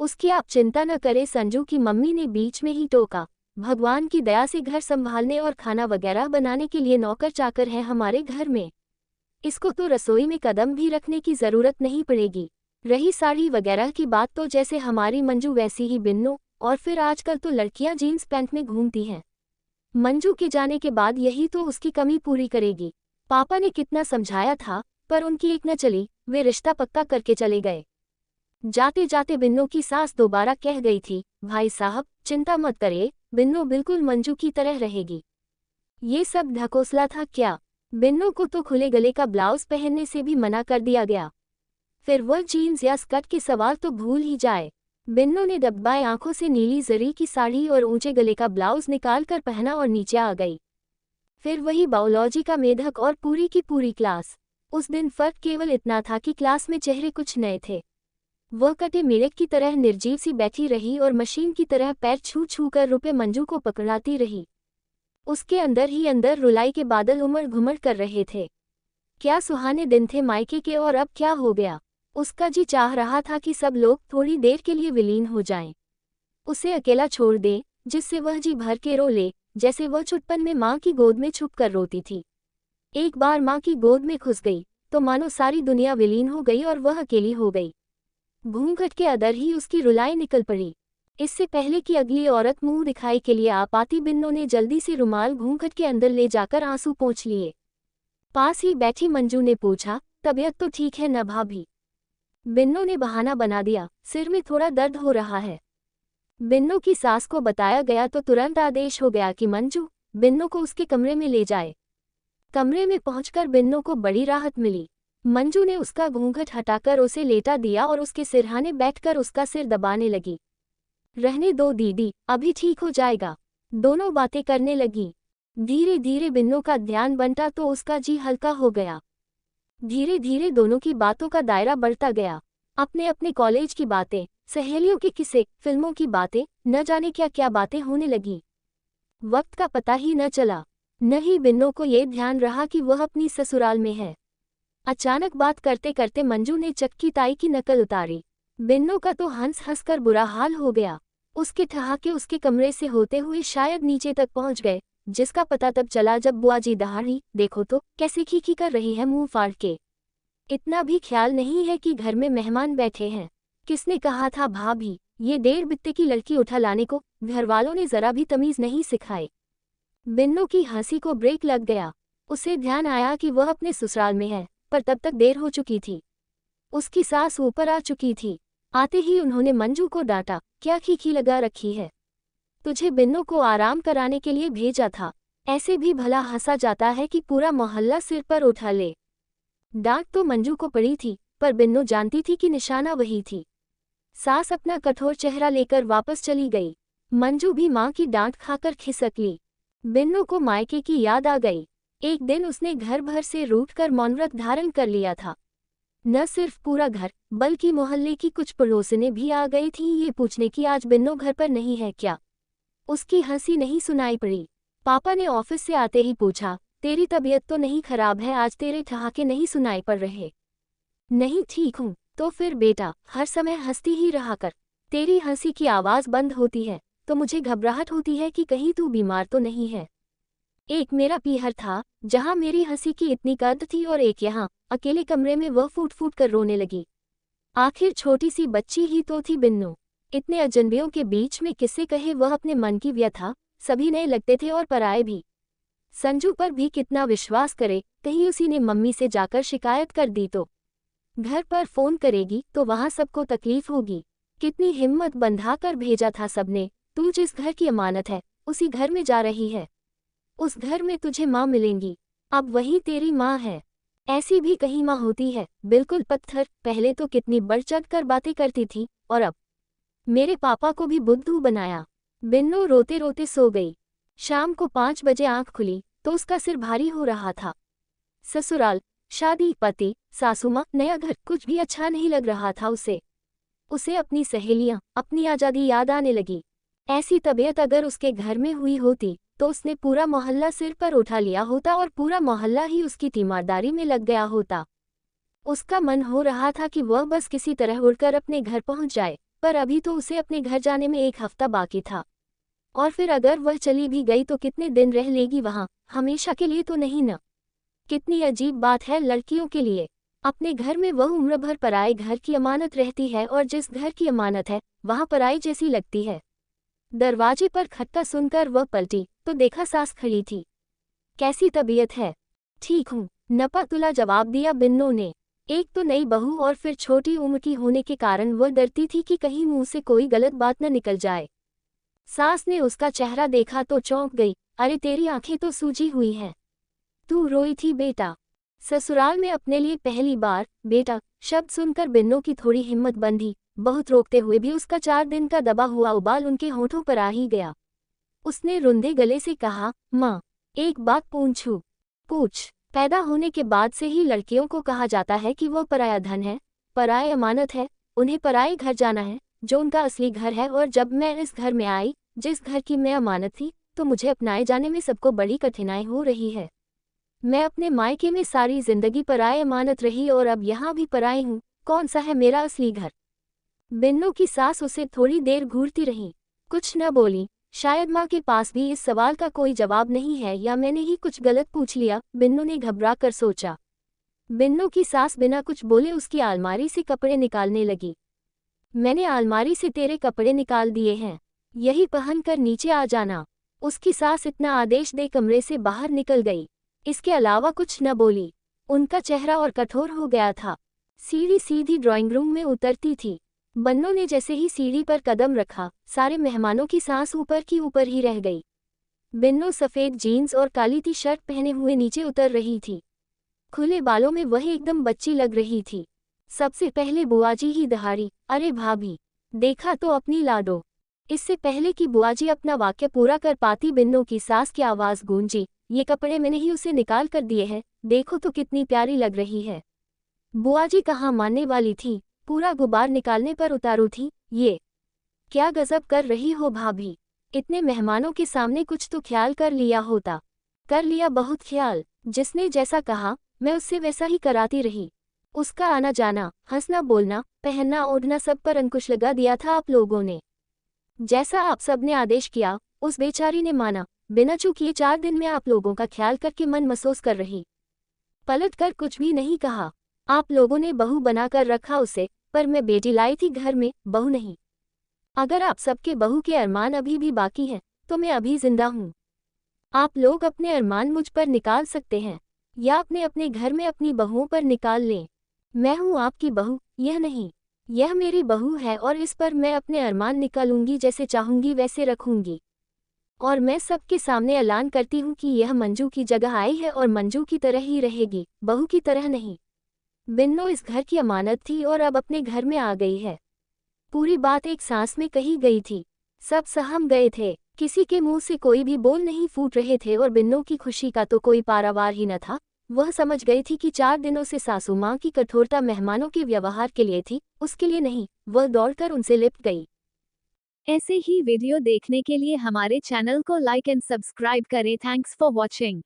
उसकी आप चिंता न करें, संजू की मम्मी ने बीच में ही टोका। भगवान की दया से घर संभालने और खाना वगैरह बनाने के लिए नौकर चाकर है हमारे घर में। इसको तो रसोई में कदम भी रखने की जरूरत नहीं पड़ेगी। रही साड़ी वगैरह की बात, तो जैसे हमारी मंजू वैसी ही बिन्नो। और फिर आजकल तो लड़कियां जीन्स पैंट में घूमती हैं। मंजू के जाने के बाद यही तो उसकी कमी पूरी करेगी। पापा ने कितना समझाया था, पर उनकी एक न चली। वे रिश्ता पक्का करके चले गए। जाते जाते बिन्नो की सास दोबारा कह गई थी, भाई साहब चिंता मत करिए, बिन्नो बिल्कुल मंजू की तरह रहेगी। ये सब ढकोसला था क्या? बिन्नो को तो खुले गले का ब्लाउज पहनने से भी मना कर दिया गया। फिर वह जीन्स या स्कर्ट के सवाल तो भूल ही जाए। बिन्नो ने दबबाए आंखों से नीली जरी की साड़ी और ऊंचे गले का ब्लाउज निकाल कर पहना और नीचे आ गई। फिर वही बायोलॉजी का मेढक और पूरी की पूरी क्लास। उस दिन फर्क केवल इतना था कि क्लास में चेहरे कुछ नए थे। वह कटे मेढक की तरह निर्जीव सी बैठी रही और मशीन की तरह पैर छू छू कर रुपए मंजू को पकड़ाती रही। उसके अंदर ही अंदर रुलाई के बादल उमड़ घुमड़ कर रहे थे। क्या सुहाने दिन थे मायके के, और अब क्या हो गया? उसका जी चाह रहा था कि सब लोग थोड़ी देर के लिए विलीन हो जाएं। उसे अकेला छोड़ दे, जिससे वह जी भर के रो ले, जैसे वह छुटपन में माँ की गोद में छुप कर रोती थी। एक बार माँ की गोद में घुस गई तो मानो सारी दुनिया विलीन हो गई और वह अकेली हो गई। घूंघट के अदर ही उसकी रुलाई निकल पड़ी। इससे पहले कि अगली औरत मुंह दिखाई के लिए आ पाती, बिन्नो ने जल्दी से रुमाल घूंघट के अंदर ले जाकर आंसू पोंछ लिए। पास ही बैठी मंजू ने पूछा, तबीयत तो ठीक है न भाभी? बिन्नो ने बहाना बना दिया, सिर में थोड़ा दर्द हो रहा है। बिन्नो की सास को बताया गया तो तुरंत आदेश हो गया कि मंजू बिन्नो को उसके कमरे में ले जाए। कमरे में पहुंचकर बिन्नो को बड़ी राहत मिली। मंजू ने उसका घूंघट हटाकर उसे लेटा दिया और उसके सिरहाने बैठकर उसका सिर दबाने लगी। रहने दो दीदी, अभी ठीक हो जाएगा। दोनों बातें करने लगी। धीरे धीरे बिन्नो का ध्यान बंटा तो उसका जी हल्का हो गया। धीरे धीरे दोनों की बातों का दायरा बढ़ता गया। अपने अपने कॉलेज की बातें, सहेलियों के किस्से, फिल्मों की बातें, न जाने क्या क्या बातें होने लगी। वक्त का पता ही न चला। न ही बिन्नो को ये ध्यान रहा कि वह अपनी ससुराल में है। अचानक बात करते करते मंजू ने चक्की ताई की नकल उतारी। बिन्नो का तो हंस हंस कर बुरा हाल हो गया। उसके ठहाके उसके कमरे से होते हुए शायद नीचे तक पहुंच गए, जिसका पता तब चला जब बुआ जी दहाड़ी, देखो तो कैसे खीखी कर रही है मुंह फाड़ के। इतना भी ख्याल नहीं है कि घर में मेहमान बैठे हैं। किसने कहा था भाभी, ये 1.5 बित्ते की लड़की उठा लाने को? घरवालों ने जरा भी तमीज नहीं सिखाई। बिन्नो की हंसी को ब्रेक लग गया। उसे ध्यान आया कि वह अपने ससुराल में है, पर तब तक देर हो चुकी थी। उसकी सास ऊपर आ चुकी थी। आते ही उन्होंने मंजू को डांटा, क्या खीखी लगा रखी है? तुझे बिन्नो को आराम कराने के लिए भेजा था। ऐसे भी भला हंसा जाता है कि पूरा मोहल्ला सिर पर उठा ले। डांट तो मंजू को पड़ी थी, पर बिन्नो जानती थी कि निशाना वही थी। सास अपना कठोर चेहरा लेकर वापस चली गई। मंजू भी माँ की डांट खाकर खिसक ली। बिन्नो को मायके की याद आ गई। एक दिन उसने घर भर से रूठकर मौनव्रत धारण कर लिया था। न सिर्फ पूरा घर, बल्कि मोहल्ले की कुछ पड़ोसिनें भी आ गई थीं ये पूछने कि आज बिन्नो घर पर नहीं है क्या। उसकी हंसी नहीं सुनाई पड़ी। पापा ने ऑफिस से आते ही पूछा, तेरी तबीयत तो नहीं खराब है? आज तेरे ठहाके नहीं सुनाई पड़ रहे। नहीं, ठीक हूँ। तो फिर बेटा, हर समय हंसती ही रहा कर। तेरी हंसी की आवाज़ बंद होती है तो मुझे घबराहट होती है कि कहीं तू बीमार तो नहीं है। एक मेरा पीहर था जहाँ मेरी हंसी की इतनी कद्र थी, और एक यहाँ अकेले कमरे में वह फूट फूट कर रोने लगी। आखिर छोटी सी बच्ची ही तो थी बिन्नो। इतने अजनबियों के बीच में किससे कहे वह अपने मन की व्यथा। सभी नए लगते थे और पराए भी। संजू पर भी कितना विश्वास करे, कहीं उसी ने मम्मी से जाकर शिकायत कर दी तो? घर पर फोन करेगी तो वहाँ सबको तकलीफ होगी। कितनी हिम्मत बंधा कर भेजा था सबने। तू जिस घर की अमानत है, उसी घर में जा रही है। उस घर में तुझे माँ मिलेंगी, अब वही तेरी माँ है। ऐसी भी कहीं माँ होती है, बिल्कुल पत्थर। पहले तो कितनी बढ़ चढ़ कर बातें करती थी, और अब मेरे पापा को भी बुद्धू बनाया। बिन्नो रोते रोते सो गई। शाम को 5 बजे आंख खुली तो उसका सिर भारी हो रहा था। ससुराल, शादी, पति, सासू माँ, नया घर, कुछ भी अच्छा नहीं लग रहा था उसे अपनी सहेलियाँ, अपनी आज़ादी याद आने लगी। ऐसी तबीयत अगर उसके घर में हुई होती तो उसने पूरा मोहल्ला सिर पर उठा लिया होता और पूरा मोहल्ला ही उसकी तीमारदारी में लग गया होता। उसका मन हो रहा था कि वह बस किसी तरह उड़कर अपने घर पहुंच जाए, पर अभी तो उसे अपने घर जाने में 1 हफ्ता बाकी था। और फिर अगर वह चली भी गई तो कितने दिन रह लेगी वहाँ, हमेशा के लिए तो नहीं न। कितनी अजीब बात है लड़कियों के लिए। अपने घर में वह उम्र भर पराए घर की अमानत रहती है और जिस घर की अमानत है वहाँ पराई जैसी लगती है। दरवाजे पर खटका सुनकर वह पलटी तो देखा सास खड़ी थी। कैसी तबीयत है? ठीक हूँ, नपा-तुला जवाब दिया बिन्नू ने। एक तो नई बहू और फिर छोटी उम्र की होने के कारण वह डरती थी कि कहीं मुंह से कोई गलत बात न निकल जाए। सास ने उसका चेहरा देखा तो चौंक गई। अरे तेरी आंखें तो सूजी हुई हैं। तू रोई थी बेटा? ससुराल में अपने लिए पहली बार बेटा शब्द सुनकर बिन्नू की थोड़ी हिम्मत बंधी। बहुत रोकते हुए भी उसका 4 दिन का दबा हुआ उबाल उनके होठों पर आ ही गया। उसने रुंधे गले से कहा, माँ, एक बात पूछूं? पूछ। पैदा होने के बाद से ही लड़कियों को कहा जाता है कि वह पराया धन है, पराए अमानत है, उन्हें पराए घर जाना है जो उनका असली घर है। और जब मैं इस घर में आई, जिस घर की मैं अमानत थी, तो मुझे अपनाए जाने में सबको बड़ी कठिनाई हो रही है। मैं अपने मायके में सारी जिंदगी पराए अमानत रही और अब यहाँ भी पराई हूँ। कौन सा है मेरा असली घर? बिन्नू की सास उसे थोड़ी देर घूरती रही, कुछ न बोली। शायद माँ के पास भी इस सवाल का कोई जवाब नहीं है या मैंने ही कुछ गलत पूछ लिया, बिन्नू ने घबरा कर सोचा। बिन्नू की सास बिना कुछ बोले उसकी अलमारी से कपड़े निकालने लगी। मैंने अलमारी से तेरे कपड़े निकाल दिए हैं, यही पहन कर नीचे आ जाना। उसकी सास इतना आदेश दे कमरे से बाहर निकल गई। इसके अलावा कुछ न बोली। उनका चेहरा और कठोर हो गया था। सीढ़ी सीधी ड्राइंग रूम में उतरती थी। बन्नू ने जैसे ही सीढ़ी पर कदम रखा, सारे मेहमानों की सांस ऊपर की ऊपर ही रह गई। बिन्नू सफ़ेद जीन्स और काली टी शर्ट पहने हुए नीचे उतर रही थी। खुले बालों में वह एकदम बच्ची लग रही थी। सबसे पहले बुआजी ही दहाड़ी, अरे भाभी, देखा तो अपनी लाडो। इससे पहले कि बुआजी अपना वाक्य पूरा कर पाती बिन्नू की सास की आवाज़ गूंजी, ये कपड़े मैंने ही उसे निकाल कर दिए हैं, देखो तो कितनी प्यारी लग रही है। बुआजी कहाँ मानने वाली थी, पूरा गुबार निकालने पर उतारू थी। ये क्या गजब कर रही हो भाभी, इतने मेहमानों के सामने कुछ तो ख्याल कर लिया होता। कर लिया बहुत ख्याल, जिसने जैसा कहा मैं उससे वैसा ही कराती रही। उसका आना जाना, हंसना बोलना, पहनना ओढ़ना सब पर अंकुश लगा दिया था आप लोगों ने। जैसा आप सब ने आदेश किया उस बेचारी ने माना। बिना चूकिए 4 दिन में आप लोगों का ख्याल करके मन महसूस कर रही। पलट कर कुछ भी नहीं कहा। आप लोगों ने बहू बनाकर रखा उसे, पर मैं बेटी लाई थी घर में, बहू नहीं। अगर आप सबके बहू के अरमान अभी भी बाकी हैं, तो मैं अभी जिंदा हूँ। आप लोग अपने अरमान मुझ पर निकाल सकते हैं, या अपने अपने घर में अपनी बहुओं पर निकाल लें। मैं हूँ आपकी बहू, यह नहीं, यह मेरी बहू है और इस पर मैं अपने अरमान निकालूंगी, जैसे चाहूंगी वैसे रखूंगी। और मैं सबके सामने ऐलान करती हूँ कि यह मंजू की जगह आई है और मंजू की तरह ही रहेगी, बहू की तरह नहीं। बिन्नू इस घर की अमानत थी और अब अपने घर में आ गई है। पूरी बात एक सांस में कही गई थी। सब सहम गए थे, किसी के मुंह से कोई भी बोल नहीं फूट रहे थे और बिन्नू की खुशी का तो कोई पारावार ही न था। वह समझ गई थी कि 4 दिनों से सासू माँ की कठोरता मेहमानों के व्यवहार के लिए थी, उसके लिए नहीं। वह दौड़कर उनसे लिपट गई। ऐसे ही वीडियो देखने के लिए हमारे चैनल को लाइक एंड सब्सक्राइब करें। Thanks for watching.